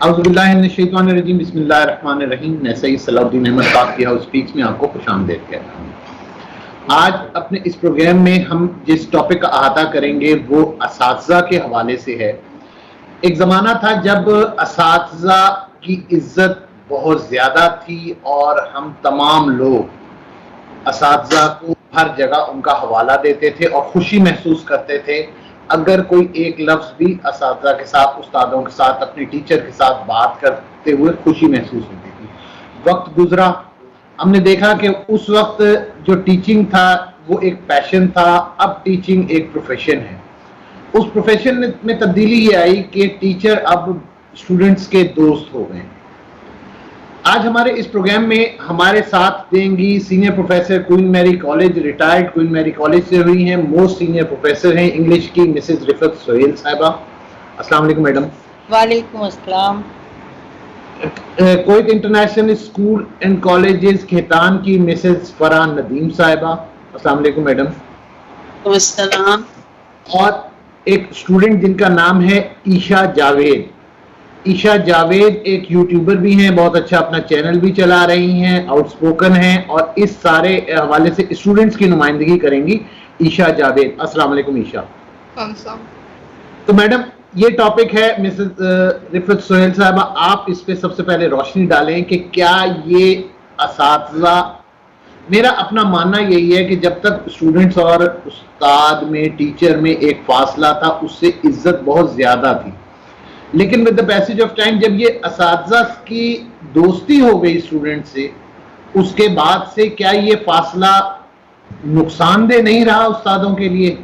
اعوذ باللہ من الشیطان الرجیم بسم اللہ الرحمن الرحیم. میں سید صلاح الدین احمد پاک کی ہاؤس اسپیکس میں آپ کو خوش آمدید کہتا ہوں. آج اپنے اس پروگرام میں ہم جس ٹاپک کا احاطہ کریں گے وہ اساتذہ کے حوالے سے ہے. ایک زمانہ تھا جب اساتذہ کی عزت بہت زیادہ تھی اور ہم تمام لوگ اساتذہ کو ہر جگہ ان کا حوالہ دیتے تھے اور خوشی محسوس کرتے تھے اگر کوئی ایک لفظ بھی اساتذہ کے ساتھ، استادوں کے ساتھ، اپنے ٹیچر کے ساتھ بات کرتے ہوئے خوشی محسوس ہوتی تھی. وقت گزرا، ہم نے دیکھا کہ اس وقت جو ٹیچنگ تھا وہ ایک پیشن تھا، اب ٹیچنگ ایک پروفیشن ہے. اس پروفیشن میں تبدیلی یہ آئی کہ ٹیچر اب اسٹوڈنٹس کے دوست ہو گئے. آج ہمارے اس پروگرام میں ہمارے ساتھ دیں گی سینئر پروفیسر کوئین میری کالج، ریٹائرڈ کوئین میری کالج سے ہوئی ہیں، موسٹ سینئر پروفیسر ہیں انگلش کی مسز رفعت سہیل صاحبہ. السلام علیکم میڈم. وعلیکم السلام. Kuwait international school and colleges Khaitan کی مسز فرحان ندیم صاحبہ. السلام علیکم میڈم. وعلیکم السلام. اور ایک اسٹوڈنٹ جن کا نام ہے عیشا جاوید. عیشا جاوید ایک یوٹیوبر بھی ہیں، بہت اچھا اپنا چینل بھی چلا رہی ہیں، آؤٹ اسپوکن ہیں اور اس سارے حوالے سے اسٹوڈنٹس کی نمائندگی کریں گی عیشا جاوید. السلام علیکم عیشا. تو میڈم یہ ٹاپک ہے مسز رفعت سہیل صاحبہ، آپ اس پہ سب سے پہلے روشنی ڈالیں کہ کیا یہ اساتذہ، میرا اپنا ماننا یہی ہے کہ جب تک اسٹوڈنٹس اور استاد میں، ٹیچر میں ایک فاصلہ تھا اس سے عزت بہت زیادہ تھی، لیکن with the passage of time جب یہ اساتذہ کی دوستی ہو گئی اسٹوڈنٹ سے، اس کے بعد سے کیا یہ فاصلہ نقصان دہ نہیں رہا استادوں کے لیے،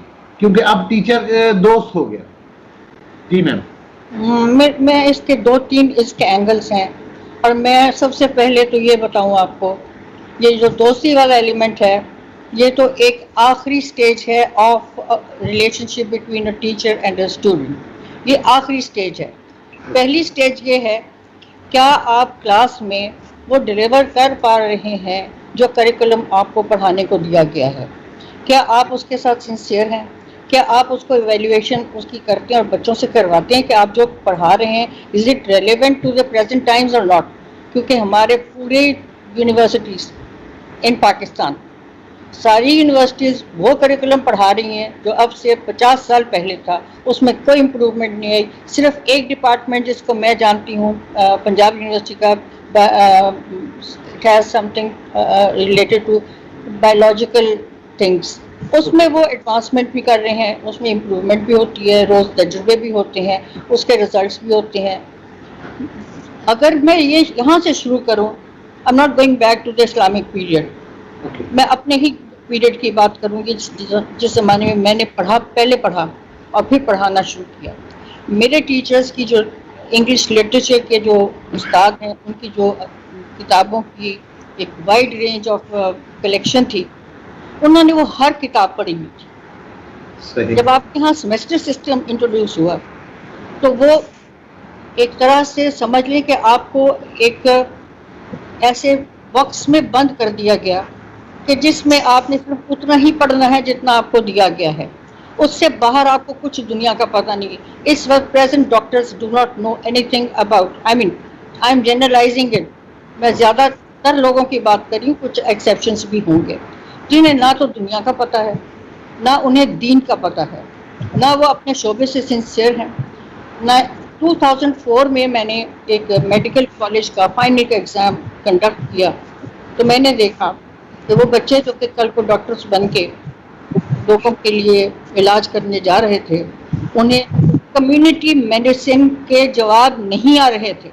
کیونکہ اب ٹیچر دوست ہو گیا؟ جی میم. میں اس کے دو تین اس کے اینگلز ہیں، اور میں سب سے پہلے تو یہ بتاؤں آپ کو، یہ جو دوستی والا ایلیمنٹ ہے یہ تو ایک آخری سٹیج ہے of relation ship between a teacher and a student. یہ آخری سٹیج ہے. پہلی سٹیج یہ ہے کیا آپ کلاس میں وہ ڈلیور کر پا رہے ہیں جو کریکولم آپ کو پڑھانے کو دیا گیا ہے. کیا آپ اس کے ساتھ سنسیئر ہیں؟ کیا آپ اس کو ایویلیویشن اس کی کرتے ہیں اور بچوں سے کرواتے ہیں کہ آپ جو پڑھا رہے ہیں is it relevant to the present times اور ناٹ؟ کیونکہ ہمارے پورے یونیورسٹیز ان پاکستان، ساری یونیورسٹیز وہ کریکولم پڑھا رہی ہیں جو اب سے 50 سال پہلے تھا. اس میں کوئی امپروومنٹ نہیں آئی. صرف ایک ڈپارٹمنٹ جس کو میں جانتی ہوں پنجاب یونیورسٹی کا، it has something related to biological things, اس میں وہ ایڈوانسمنٹ بھی کر رہے ہیں، اس میں امپروومنٹ بھی ہوتی ہے، روز تجربے بھی ہوتے ہیں، اس کے ریزلٹس بھی ہوتے ہیں. اگر میں یہ یہاں سے شروع کروں، I am not going back to the Islamic period, میں اپنے ہی پیریڈ کی بات کروں گی جس زمانے میں نے پہلے پڑھا اور پھر پڑھانا شروع کیا. میرے ٹیچرز کی جو انگلش لٹریچر کے جو استاد ہیں ان کی جو کتابوں کی ایک وائڈ رینج آف کلیکشن تھی، انہوں نے وہ ہر کتاب پڑھی ہوئی تھی. جب آپ کے یہاں سیمیسٹر سسٹم انٹروڈیوس ہوا تو وہ ایک طرح سے سمجھ لیں کہ آپ کو ایک ایسے باکس میں بند کر دیا گیا کہ جس میں آپ نے صرف اتنا ہی پڑھنا ہے جتنا آپ کو دیا گیا ہے، اس سے باہر آپ کو کچھ دنیا کا پتہ نہیں. اس وقت present doctors do not know anything about, I am generalizing it, میں زیادہ تر لوگوں کی بات کر رہی ہوں، کچھ ایکسیپشنس بھی ہوں گے جنہیں نہ تو دنیا کا پتہ ہے، نہ انہیں دین کا پتہ ہے، نہ وہ اپنے شعبے سے سنسیئر ہیں. نہ 2004 میں نے ایک میڈیکل کالج کا فائنل کا ایگزام کنڈکٹ کیا تو میں نے دیکھا کہ وہ بچے جو کہ کل کو ڈاکٹرز بن کے لوگوں کے لیے علاج کرنے جا رہے تھے، انہیں کمیونٹی میڈیسن کے جواب نہیں آ رہے تھے.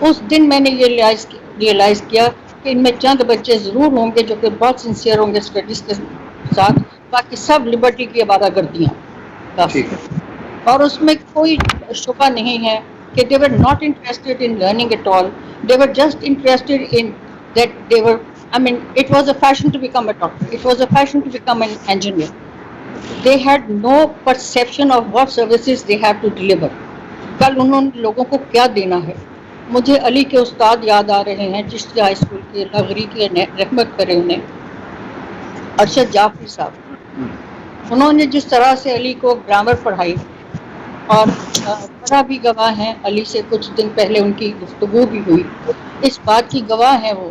اس دن میں نے یہ ریئلائز کیا کہ ان میں چند بچے ضرور ہوں گے جو کہ بہت سنسیئر ہوں گے اسٹڈیز کے ساتھ، باقی سب لبرٹی کی عبادت کرتی ہیں. اور اس میں کوئی شبہ نہیں ہے کہ they were not interested in learning at all. They were just interested in that they were, it was a fashion to become a doctor. It was a fashion to become an engineer. They had no perception of what services they have to deliver. کل انہوں نے لوگوں کو کیا دینا ہے. مجھے علی کے استاد یاد آ رہے ہیں، چشتی ہائی اسکول کے، نغری کے، رحمت کرے انہیں، ارشد جعفری صاحب. انہوں نے جس طرح سے علی کو گرامر پڑھائی اور بڑا بھی گواہ ہیں، علی سے کچھ دن پہلے ان کی گفتگو بھی ہوئی، اس بات کی گواہ ہیں وہ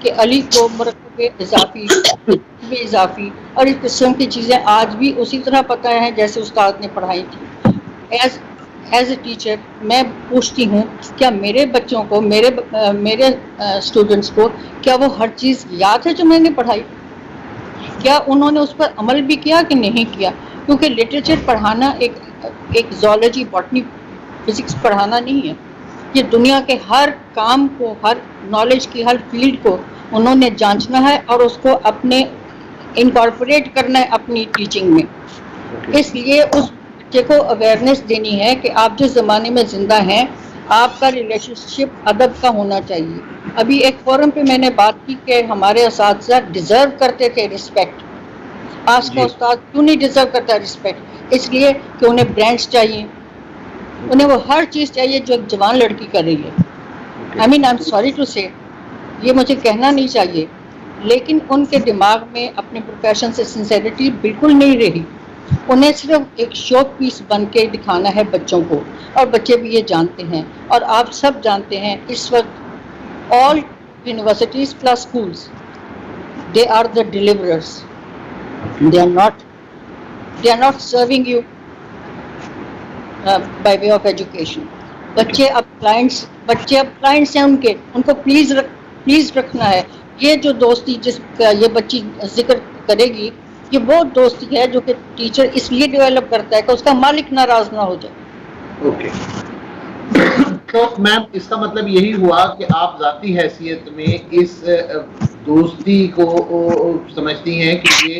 کہ علی کو مرکب اضافی، ترکیب اضافی اور اس قسم کی چیزیں آج بھی اسی طرح پتہ ہیں جیسے استاد نے پڑھائی تھی. ایز اے ٹیچر میں پوچھتی ہوں کیا میرے بچوں کو، میرے اسٹوڈنٹس کو، کیا وہ ہر چیز یاد ہے جو میں نے پڑھائی؟ کیا انہوں نے اس پر عمل بھی کیا کہ نہیں کیا؟ کیونکہ لٹریچر پڑھانا ایک زولوجی، باٹنی، فزکس پڑھانا نہیں ہے. یہ دنیا کے ہر کام کو، ہر نالج کی ہر فیلڈ کو انہوں نے جانچنا ہے اور اس کو اپنے انکارپوریٹ کرنا ہے اپنی ٹیچنگ میں. اس لیے اس بچے کو اویئرنیس دینی ہے کہ آپ جس زمانے میں زندہ ہیں آپ کا ریلیشن شپ ادب کا ہونا چاہیے. ابھی ایک فورم پہ میں نے بات کی کہ ہمارے اساتذہ ڈیزرو کرتے تھے رسپیکٹ. آج کا جی استاد کیوں نہیں ڈیزرو کرتا رسپیکٹ؟ اس لیے کہ انہیں برانڈس چاہیے، انہیں وہ ہر چیز چاہیے جو ایک جوان لڑکی کر رہی ہے. آئی مین آئی ایم سوری ٹو سے، یہ مجھے کہنا نہیں چاہیے، لیکن ان کے دماغ میں اپنے پروفیشن سے سنسیریٹی بالکل نہیں رہی. انہیں صرف ایک شو پیس بن کے دکھانا ہے بچوں کو، اور بچے بھی یہ جانتے ہیں. اور آپ سب جانتے ہیں اس وقت all universities plus schools, they are the deliverers. They are not serving you by way of education. بچے اب کلائنٹس ہیں ان کو پلیز رکھنا ہے. یہ جو دوستی جس کا یہ بچی ذکر کرے گی، یہ وہ دوستی ہے جو کہ ٹیچر اس لیے ڈیولپ کرتا ہے کہ اس کا مالک ناراض نہ ہو جائے. اوکے، تو میم اس کا مطلب یہی ہوا کہ آپ ذاتی حیثیت میں اس دوستی کو سمجھتی ہیں کہ یہ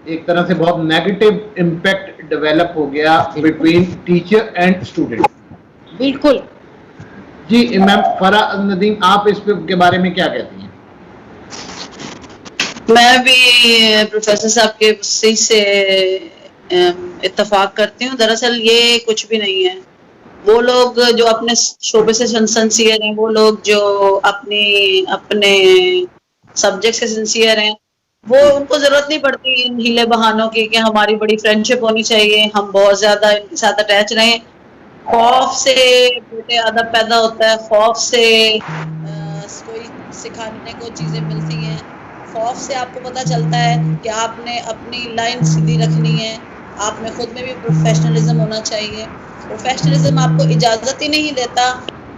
ایک طرح سے بہت نیگیٹو امپیکٹ ڈیولپ ہو گیا بٹوین ٹیچر اینڈ اسٹوڈنٹ. بالکل. جی میم فرح ندیم، آپ اس کے بارے میں کیا کہتی ہیں؟ میں بھی پروفیسر صاحب کے صحیح سے اتفاق کرتی ہوں. دراصل یہ کچھ بھی نہیں ہے. وہ لوگ جو اپنے شعبے سے سنسیئر ہیں، وہ لوگ جو اپنے سبجیکٹ سے سنسیئر ہیں، وہ ان کو ضرورت نہیں پڑتی ان ہیلے بہانوں کی کہ ہماری بڑی فرینڈشپ ہونی چاہیے، ہم بہت زیادہ ان کے ساتھ اٹیچ رہیں. خوف سے بیٹے ادب پیدا ہوتا ہے، خوف سے کوئی سکھانے کو چیزیں ملتی ہیں، خوف سے آپ کو پتہ چلتا ہے کہ آپ نے اپنی لائن سیدھی رکھنی ہے، آپ میں خود میں بھی پروفیشنلزم ہونا چاہیے. پروفیشنلزم آپ کو اجازت ہی نہیں دیتا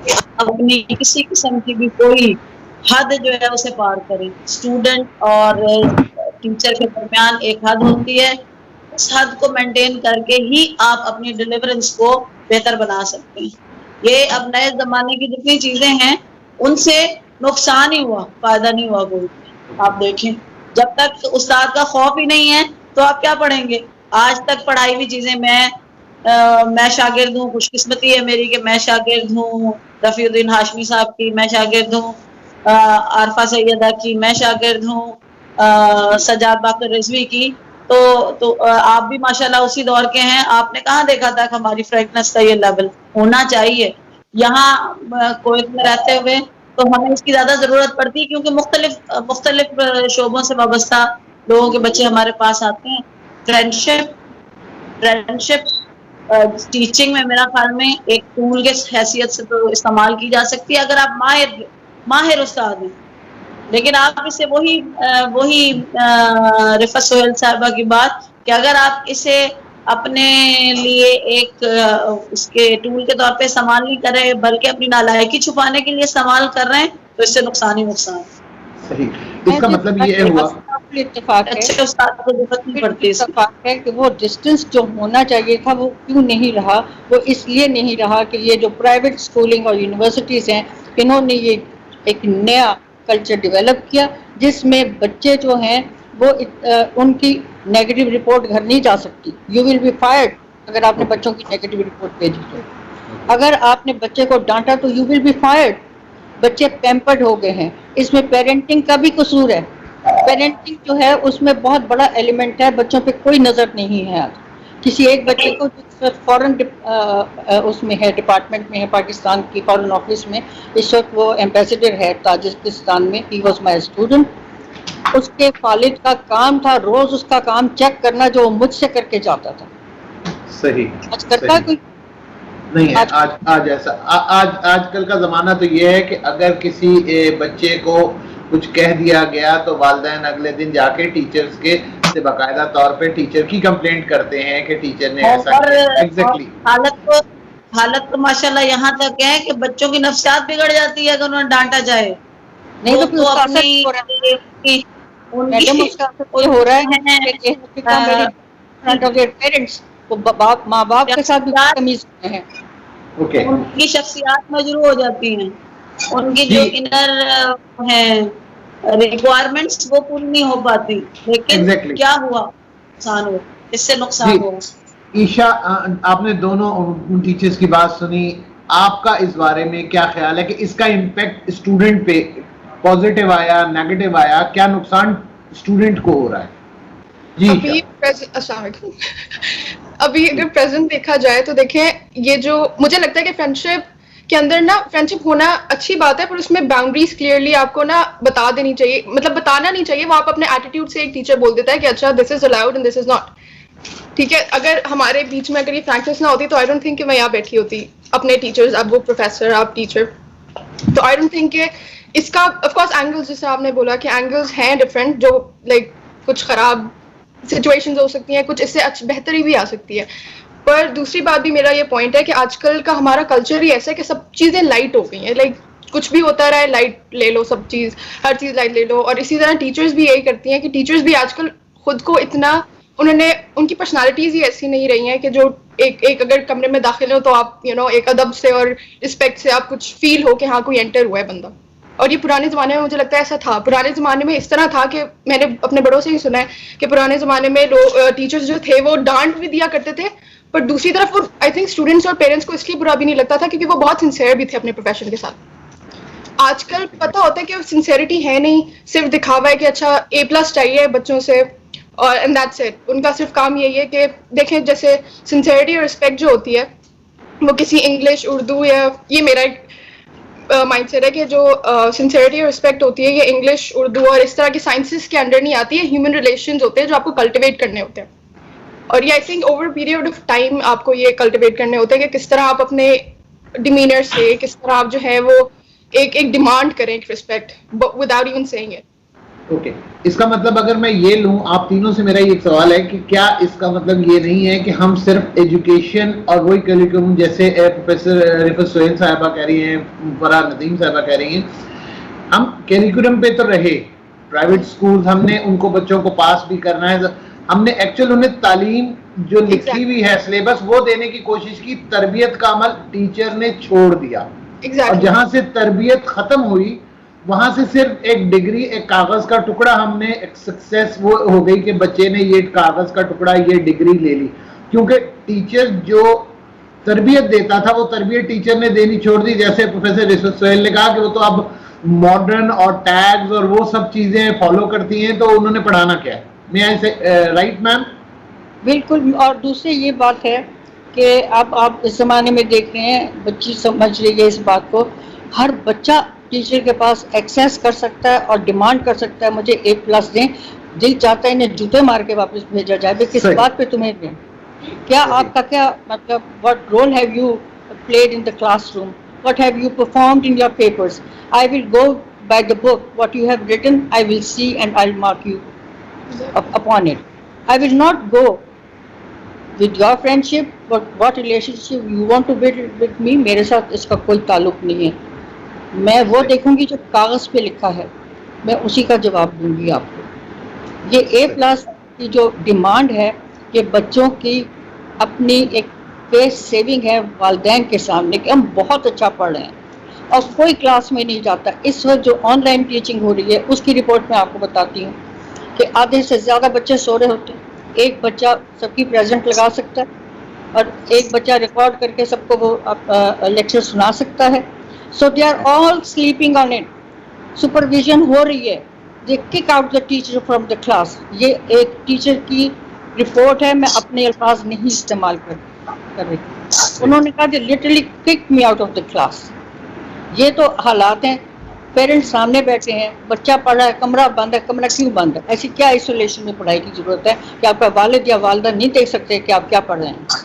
کہ آپ اپنی کسی قسم کی بھی کوئی حد جو ہے اسے پار کریں. اسٹوڈنٹ اور ٹیچر کے درمیان ایک حد ہوتی ہے، اس حد کو مینٹین کر کے ہی آپ اپنی ڈیلیورنس کو بہتر بنا سکتے ہیں. یہ اب نئے زمانے کی جتنی چیزیں ہیں ان سے نقصان ہی ہوا، فائدہ نہیں ہوا کوئی. آپ دیکھیں جب تک استاد کا خوف ہی نہیں ہے تو آپ کیا پڑھیں گے. آج تک پڑھائی ہوئی چیزیں میں شاگرد ہوں، خوش قسمتی ہے میری کہ میں شاگرد ہوں رفیع الدین ہاشمی صاحب کی، میں شاگرد ہوں عارفہ سیدہ کی، میں شاگرد ہوں سجاد باقر رضوی کی. تو آپ بھی ماشاءاللہ اسی دور کے ہیں. آپ نے کہاں دیکھا تھا کہ ہماری فرینکنس کا یہ لیول ہونا چاہیے. یہاں کویت میں رہتے ہوئے تو ہمیں اس کی زیادہ ضرورت پڑتی ہے کیونکہ مختلف شعبوں سے وابستہ لوگوں کے بچے ہمارے پاس آتے ہیں. فرینڈشپ ٹیچنگ میں میرا خیال میں ایک ٹول کے حیثیت سے تو استعمال کی جا سکتی ہے اگر آپ ماہر استاد ہیں. لیکن آپ اسے وہی رفعت سہیل صاحبہ کی بات کہ اگر آپ اسے اپنے لیے ایک اس کے ٹول کے طور پہ استعمال نہیں کر رہے بلکہ اپنی نالائکی چھپانے کے لیے استعمال کر رہے ہیں تو اس سے نقصان ہی نقصان. صحیح، اس کا مطلب یہ ہوا اتفاق ہے، اچھے استاد کو ضرورت نہیں پڑتی اس کی. اتفاق ہے کہ وہ ڈسٹینس جو ہونا چاہیے تھا وہ کیوں نہیں رہا. وہ اس لیے نہیں رہا کہ یہ جو پرائیویٹ اسکولنگ اور یونیورسٹیز ہیں انہوں نے یہ ایک نیا کلچر ڈیولپ کیا جس میں بچے جو ہیں وہ ان کی نیگیٹو رپورٹ گھر نہیں جا سکتی. یو ول بی فائرڈ اگر آپ نے بچوں کی نیگیٹو رپورٹ بھیجی تو. اگر آپ نے بچے کو ڈانٹا تو یو ول بی فائرڈ. بچے پیمپرڈ ہو گئے ہیں. اس میں پیرنٹنگ کا بھی قصور ہے. پیرنٹنگ جو ہے اس میں بہت بڑا ایلیمنٹ ہے. بچوں پہ کوئی نظر نہیں ہے. کسی ایک بچے کو فورن اس میں ہے ڈپارٹمنٹ میں ہے پاکستان کی فورن آفس میں اس وقت وہ ایمبیسڈر ہے تاجکستان میں. He was my student. اس کے والد کا کام تھا روز اس کا کام چیک کرنا جو وہ مجھ سے کر کے جاتا تھا. صحیح آج کرتا ہے کوئی؟ نہیں ہے آج ایسا. آج کل کا زمانہ تو یہ ہے کہ اگر کسی بچے کو کچھ کہہ دیا گیا تو والدین اگلے دن جا کے ٹیچرز کے سے باقاعدہ طور پہ ٹیچر کی کمپلینٹ کرتے ہیں کہ ٹیچر نے ایسا کیا. ایگزیکٹلی. حالت تو ماشاءاللہ یہاں تک ہے کہ بچوں کی نفسیات بگڑ جاتی ہے اگر انہیں ڈانٹا جائے. نہیں تو وہ اپنی میڈم اس کا اثر یہ ہو رہا ہے کہ ماں باپ کے ساتھ بھی تمیز کرتے ہیں. ان کی شخصیات مجروح ہو جاتی ہیں, ان کی جو انر ہیں ریکوائرمنٹس وہ پوری نہیں ہو پاتی. لیکن کیا ہوا, نقصان ہو, اس سے نقصان ہو. عیشا, آپ نے دونوں ٹیچرز کی بات سنی, آپ کا اس بارے میں کیا خیال ہے کہ اس کا امپیکٹ اسٹوڈنٹ پہ پازیٹیو آیا, نیگیٹو آیا, کیا نقصان اسٹوڈنٹ کو ہو رہا ہے؟ جی السلام علیکم. ابھی اگر پریزنٹ دیکھا جائے تو دیکھیں, یہ جو مجھے لگتا ہے کہ فرینڈشپ کے اندر نا فرینڈشپ ہونا اچھی بات ہے, پر اس میں باؤنڈریز کلیئرلی آپ کو نا بتا دینی چاہیے, مطلب بتانا نہیں چاہیے. وہ آپ اپنے ایٹیٹیوڈ سے ایک ٹیچر بول دیتا ہے کہ اچھا this is allowed and this is not. ٹھیک ہے, اگر ہمارے بیچ میں اگر یہ فرینکنس نہ ہوتی تو آئی ڈونٹ تھنک کہ میں یہاں بیٹھی ہوتی اپنے ٹیچرز, اب وہ پروفیسر آپ ٹیچر. تو آئی ڈونٹ تھنک کہ اس کا آف کورس اینگلز, جیسے آپ نے بولا کہ اینگلز ہیں ڈفرینٹ, جو لائک کچھ خراب سچویشنز ہو سکتی ہیں, کچھ اس سے بہتری بھی آ سکتی ہے. پر دوسری بات بھی میرا یہ پوائنٹ ہے کہ آج کل کا ہمارا کلچر ہی ایسا ہے کہ سب چیزیں لائٹ ہو گئی ہیں. لائک کچھ بھی ہوتا رہا ہے لائٹ لے لو, سب چیز ہر چیز لائٹ لے لو. اور اسی طرح ٹیچرز بھی یہی کرتی ہیں کہ ٹیچرز بھی آج کل خود کو اتنا, انہوں نے ان کی پرسنالٹیز ہی ایسی نہیں رہی ہیں کہ جو ایک اگر کمرے میں داخل ہو تو آپ ایک ادب سے اور رسپیکٹ سے آپ کچھ فیل ہو کہ ہاں کوئی انٹر ہوا ہے بندہ. اور یہ پرانے زمانے میں مجھے لگتا ہے ایسا تھا. پرانے زمانے میں اس طرح تھا کہ میں نے اپنے بڑوں سے ہی سنا ہے کہ پرانے زمانے میں لوگ ٹیچرز جو تھے وہ ڈانٹ بھی دیا کرتے تھے, پر دوسری طرف وہ آئی تھنک اسٹوڈنٹس اور پیرنٹس کو اس لیے برا بھی نہیں لگتا تھا کیونکہ وہ بہت سنسیئر بھی تھے اپنے پروفیشن کے ساتھ. آج کل پتہ ہوتا ہے کہ سنسیئرٹی ہے نہیں, صرف دکھاوا ہے کہ اچھا A+ چاہیے بچوں سے اور اینڈ دیٹس اٹ. ان کا صرف کام یہی ہے کہ دیکھیں جیسے سنسیئرٹی اور رسپیکٹ جو ہوتی ہے وہ کسی انگلش, اردو, یا یہ میرا ایک مائنڈ سیٹ ہے کہ جو سنسیئرٹی اور رسپیکٹ ہوتی ہے یہ انگلش, اردو اور اس طرح کی سائنسز کے انڈر نہیں آتی ہے. ہیومن ریلیشنز ہوتے ہیں جو آپ کو کلٹیویٹ کرنے ہوتے ہیں, اور یہ I think over period of time آپ کو یہ کلٹیویٹ کرنے ہوتے ہیں کہ کس طرح آپ اپنے ڈیمینر سے, کس طرح آپ جو ہے وہ ایک ڈیمانڈ کریں ایک respect without even seeing it. Okay, اس کا مطلب اگر میں یہ لوں آپ تینوں سے, میرا یہ سوال ہے کہ کیا اس کا مطلب یہ نہیں ہے کہ ہم صرف ایجوکیشن اور وہی کریکولم جیسے پروفیسر رفعت سہیل صاحبہ کہہ رہی ہیں, فرح ندیم صاحبہ کہہ رہی ہیں, ہم کریکولم پہ تو رہے, پرائیویٹ اسکول ہم نے ان کو بچوں کو پاس بھی کرنا ہے, ہم نے ایکچوئل انہیں تعلیم جو لکھی ہوئی ہے سلیبس وہ دینے کی کوشش کی, تربیت کا عمل ٹیچر نے چھوڑ دیا. اور جہاں سے تربیت ختم ہوئی وہاں سے صرف ایک ڈگری, ایک کاغذ کا ٹکڑا, ہم نے ایک سکسیس وہ ہو گئی کہ بچے نے یہ کاغذ کا ٹکڑا, یہ ڈگری لے لی. کیونکہ ٹیچر جو تربیت دیتا تھا وہ تربیت ٹیچر نے دینی چھوڑ دی. جیسے پروفیسر رفعت سہیل نے کہا کہ وہ تو اب ماڈرن اور ٹیگز اور وہ سب چیزیں فالو کرتی ہیں, تو انہوں نے پڑھانا کیا ہے. میں ایسے رائٹ میم؟ بالکل. اور دوسری یہ بات ہے کہ اب آپ اس زمانے میں دیکھ رہے ہیں, بچی سمجھ رہی ہے اس بات کو, ہر بچہ ٹیچر کے پاس ایکسیس کر سکتا ہے اور ڈیمانڈ کر سکتا ہے مجھے A+ دیں. دل چاہتا ہے انہیں جوتے مار کے واپس بھیجا جائے, کس بات پہ تمہیں دیں. کیا آپ کا کیا مطلب what role have you played in the classroom, what have you performed in your papers? I will go by the book, what you have written I will see and I'll mark you upon it. I will not go with your friendship, but what relationship you want to build with me, میرے ساتھ اس کا کوئی تعلق نہیں ہے. میں وہ دیکھوں گی جو کاغذ پہ لکھا ہے, میں اسی کا جواب دوں گی آپ کو. یہ A+ کی جو ڈیمانڈ ہے کہ بچوں کی اپنی ایک فیس سیونگ ہے والدین کے سامنے کہ ہم بہت اچھا پڑھ رہے ہیں اور کوئی کلاس میں نہیں جاتا. اس وقت جو آن لائن ٹیچنگ ہو رہی ہے اس کی رپورٹ میں آپ کو بتاتی ہوں کہ آدھے سے زیادہ بچے سو رہے ہوتے ہیں. ایک بچہ سب کی پریزنٹ لگا سکتا ہے اور ایک بچہ ریکارڈ کر کے سب کو وہ لیکچر سنا سکتا ہے. So they are all sleeping on it. Supervision ہو رہی ہے. They kick out the teacher from the class. یہ ایک ٹیچر کی رپورٹ ہے, میں اپنے الفاظ نہیں استعمال کر رہی. انہوں نے کہا کہ literally kicked me out of the class. یہ تو حالات ہیں. پیرنٹس سامنے بیٹھے ہیں, بچہ پڑھ رہا ہے, کمرہ بند ہے. کمرہ کیوں بند ہے؟ ایسی کیا آئسولیشن میں پڑھائی کی ضرورت ہے کہ آپ کا والد یا والدہ نہیں دیکھ سکتے کہ آپ کیا پڑھ رہے ہیں؟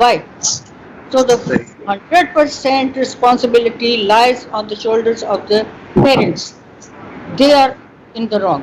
Why? So the 100% responsibility lies on the shoulders of the parents. They are in the wrong.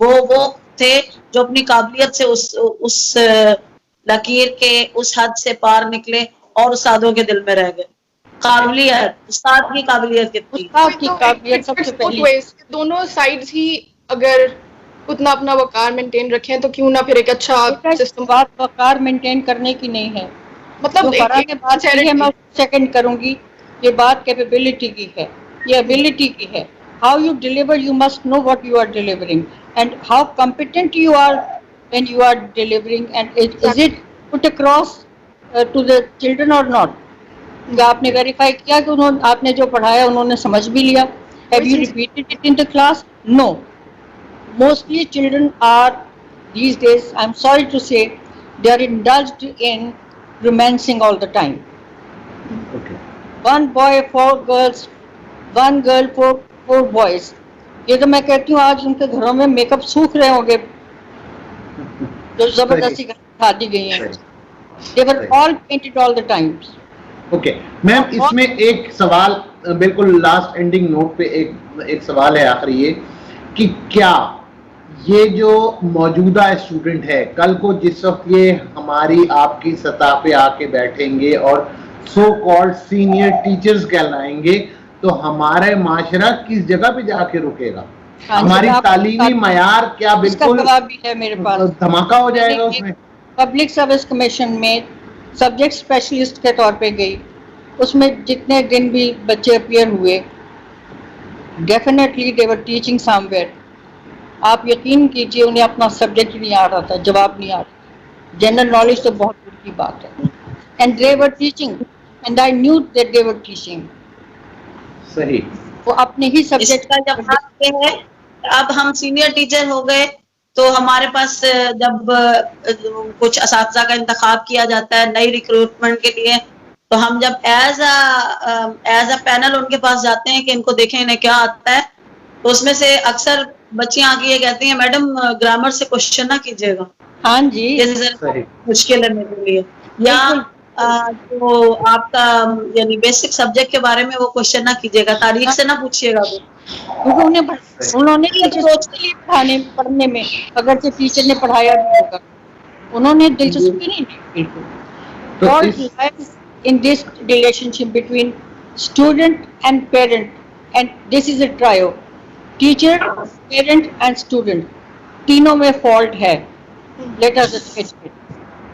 وہ تھے جو اپنی قابلیت سے اس لکیر کے اس حد سے پار نکلے اور استادوں کے دل میں رہ گئے. قابلیت، استاد کی قابلیت کتنی. استاد کی قابلیت سب سے پہلی. دونوں سائڈز ہی اگر اتنا اپنا وقار مینٹین رکھیں تو کیوں نہ پھر ایک اچھا سسٹم. بات وقار مینٹین کرنے کی نہیں ہے، مطلب بات ہے میں سیکنڈ کروں گی. یہ بات کیپیبلٹی کی ہے، یہ ابیلٹی کی ہے. How you deliver, you must know what you are delivering and how competent you are when you are delivering, and is it put across to the children or not. کیا آپ نے verify کیا کہ آپ نے جو پڑھایا انہوں نے سمجھ بھی لیا؟ Have you repeated it in the class? No. Mostly children are these days, I'm sorry to say, they are indulged in romancing all the time. Okay. One boy, 4 girls, one girl, 4 boys. یہ تو میں کہتی ہوں آج ان کے گھروں میں make up سوکھ رہے ہوں گے جو زبردستی کھا دی گئی ہیں. They were all painted all the times. Okay ma'am, اس میں ایک سوال بالکل لاسٹ اینڈنگ نوٹ پہ ایک سوال ہے آخری، یہ کہ کیا یہ جو موجودہ اسٹوڈنٹ ہے کل کو جس وقت یہ ہماری آپ کی سطح پہ آ کے بیٹھیں گے اور سو کالڈ سینئر ٹیچرز کہلائیں گے تو ہمارا معاشرہ کس جگہ پہ جا کے رکے گا؟ ہماری تعلیمی معیار کیا بالکل دھماکہ ہو جائے گا؟ اس میں پبلک سروس کمیشن میں سبجیکٹ اسپیشلسٹ کے طور پہ گئی، اس میں جتنے دن بھی بچے اپیئر ہوئے definitely they were teaching some where. آپ یقین کیجیے انہیں اپنا سبجیکٹ نہیں آ رہا تھا، جواب نہیں آ رہا. جنرل نالج تو بہت دور کی بات ہے. And they were teaching and I knew that they were teaching. صحیح. وہ اپنے ہی سبجیکٹ کا جب بات یہ ہے اب ہم سینئر ٹیچر ہو گئے تو ہمارے پاس جب کچھ اساتذہ کا انتخاب کیا جاتا ہے نئی ریکروٹمنٹ کے لیے تو ہم جب ایز اے پینل ان کے پاس جاتے ہیں کہ ان کو دیکھیں انہیں کیا آتا ہے تو اس میں سے اکثر بچیاں آ کے یہ کہتی ہیں میڈم گرامر سے کوشچن نہ کیجیے گا. ہاں جی مشکل ہے میرے لیے. یا جو آپ کا یعنی بیسک سبجیکٹ کے بارے میں وہ کوشچن نہ کیجیے گا، تاریخ سے نہ پوچھیے گا. انہوں نے پڑھنے میں اگرچہ ٹیچر نے پڑھایا بھی ہوگا انہوں نے دلچسپی نہیں دی. In this relationship between student and parent, and this is a trio, teacher, parent and student, تینوں میں فالٹ ہے. Let us admit it.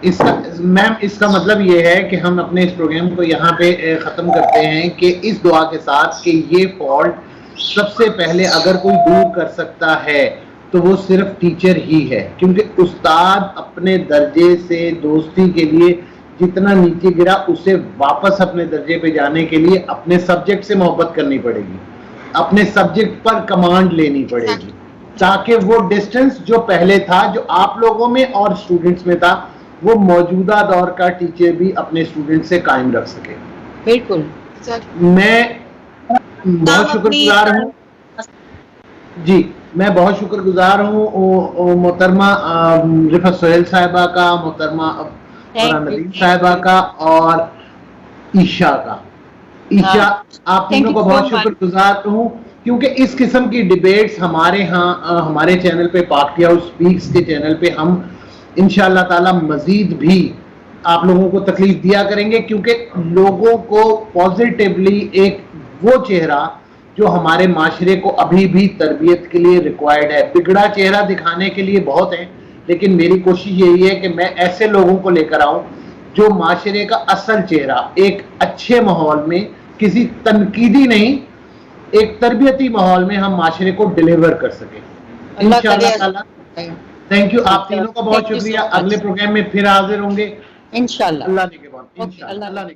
میم اس کا مطلب یہ ہے کہ ہم اپنے اس پروگرام کو یہاں پہ ختم کرتے ہیں کہ اس دعا کے ساتھ کہ یہ فالٹ سب سے پہلے اگر کوئی دور کر سکتا ہے تو وہ صرف ٹیچر ہی ہے، کیونکہ استاد اپنے درجے سے دوستی کے لیے جتنا نیچے گرا اسے واپس اپنے درجے پہ جانے کے لیے اپنے سبجیکٹ سے محبت کرنی پڑے گی، اپنے سبجیکٹ پر کمانڈ لینی پڑے گی تاکہ وہ ڈسٹنس جو پہلے تھا جو آپ لوگوں میں اور اسٹوڈنٹس میں تھا وہ موجودہ دور کا ٹیچر بھی اپنے اسٹوڈنٹ سے قائم رکھ سکے. بالکل. میں بہت شکر گزار ہوں جی، میں بہت شکر گزار ہوں محترمہ رفعت سہیل صاحبہ کا، محترمہ ندیم صاحبہ کا اور عیشا کا. عیشا آپ تینوں کو بہت شکر گزار ہوں کیونکہ اس قسم کی ڈیبیٹس ہمارے ہاں ہمارے چینل پہ پاکٹی ہاؤس اسپیکس کے چینل پہ ہم انشاءاللہ تعالی مزید بھی آپ لوگوں کو تکلیف دیا کریں گے، کیونکہ لوگوں کو پازیٹیولی ایک وہ چہرہ جو ہمارے معاشرے کو ابھی بھی تربیت کے لیے ریکوائرڈ ہے. بگڑا چہرہ دکھانے کے لیے بہت ہیں لیکن میری کوشش یہی ہے کہ میں ایسے لوگوں کو لے کر آؤں جو معاشرے کا اصل چہرہ ایک اچھے ماحول میں، کسی تنقیدی نہیں، ایک تربیتی ماحول میں ہم معاشرے کو ڈیلیور کر سکیں انشاءاللہ تعالی. Thank you. آپ تینوں کا بہت شکریہ. اگلے پروگرام میں پھر حاضر ہوں گے انشاءاللہ. اللہ نے کے بعد انشاءاللہ. اللہ نے